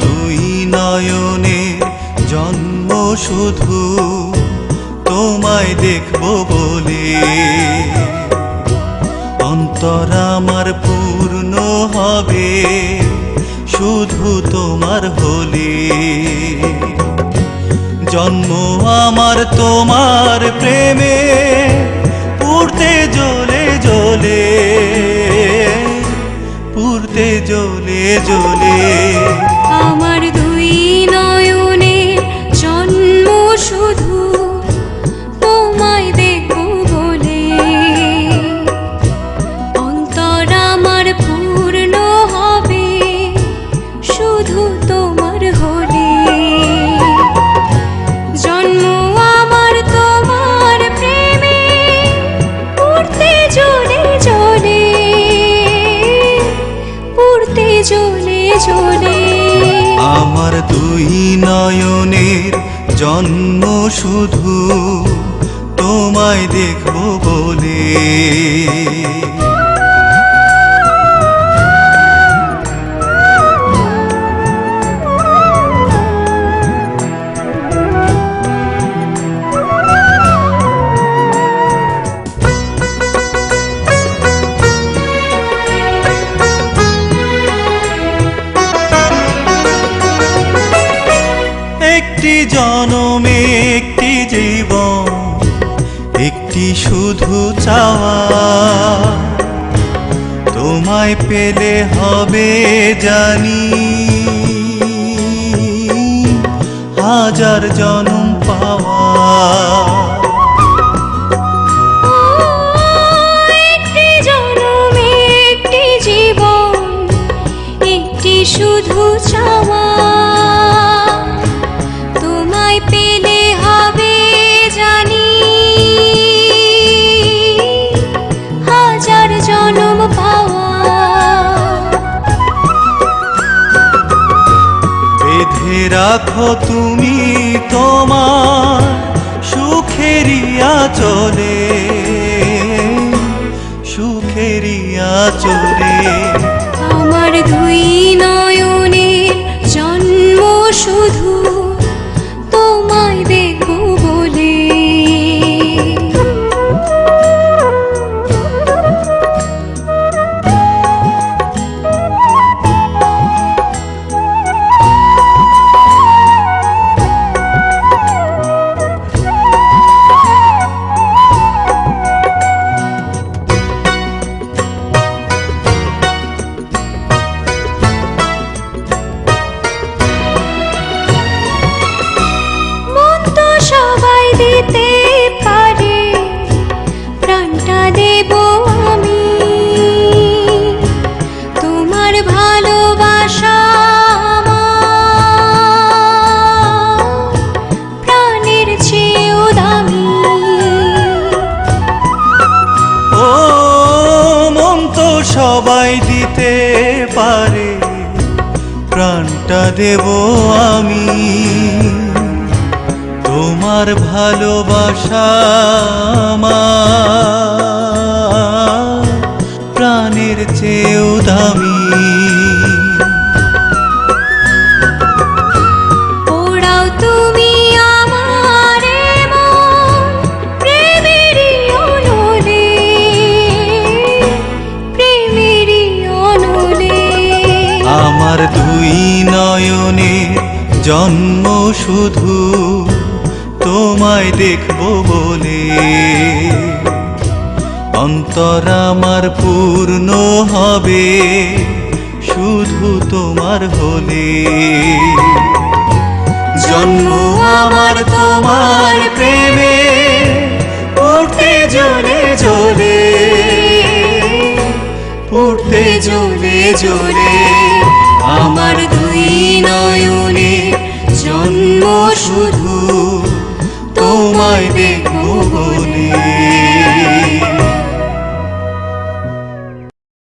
দুই নয়নে জন্ম শুধু তোমায় দেখব বলে, অন্তর আমার পূর্ণ হবে শুধু তোমার হলে। জন্ম আমার তোমার প্রেমে পুড়তে জ্বলে জ্বলে, পুড়তে জ্বলে জ্বলে। আমার দুই নয়নে জন্ম শুধু তোমায় দেখব বলে, অন্তর আমার পূর্ণ হবে শুধু তোমার হলে। জন্ম আমার তোমার প্রেমে পুড়তে জ্বলে জ্বলে, পুড়তে জ্বলে জ্বলে। আমার দুই নয়নের জন্ম শুধু তোমায় দেখব বলে। একটি জনমে একটি জীবন, একটি শুধু চাওয়া, তোমায় পেলে হবে জানি হাজার জনম পাওয়া। একটি জনমে একটি জীবন, একটি শুধু চাওয়া, তোমায় পেলে হবে জানি হাজার জনম পাওয়া। বেঁধে রাখো তুমি তোমার সুখেরই আঁচলে, সুখেরই আঁচলে। আমার দুই নয়নের জন্ম শুধু তোমায় দেখব বলে। দিতে পারে প্রাণটা দেব আমি, তোমার ভালোবাসা প্রাণের চেয়েও দামি। ও মন তো সবাই দিতে পারে, প্রাণটা দেব আমি, তোমার ভালোবাসা প্রাণের চেয়েও দামি। ওরাও তুমি আমার প্রেমেরই অনলে, প্রেমেরই অনলে। আমার দুই নয়নে জন্ম শুধু তোমায় দেখব বলে, অন্তর আমার পূর্ণ হবে শুধু তোমার হলে। জন্ম আমার তোমার প্রেমে পুড়তে জ্বলে জ্বলে, পুড়তে জ্বলে জ্বলে। আমার দুই নয়নে জন্ম শুধু তোমায় দেখব বলে।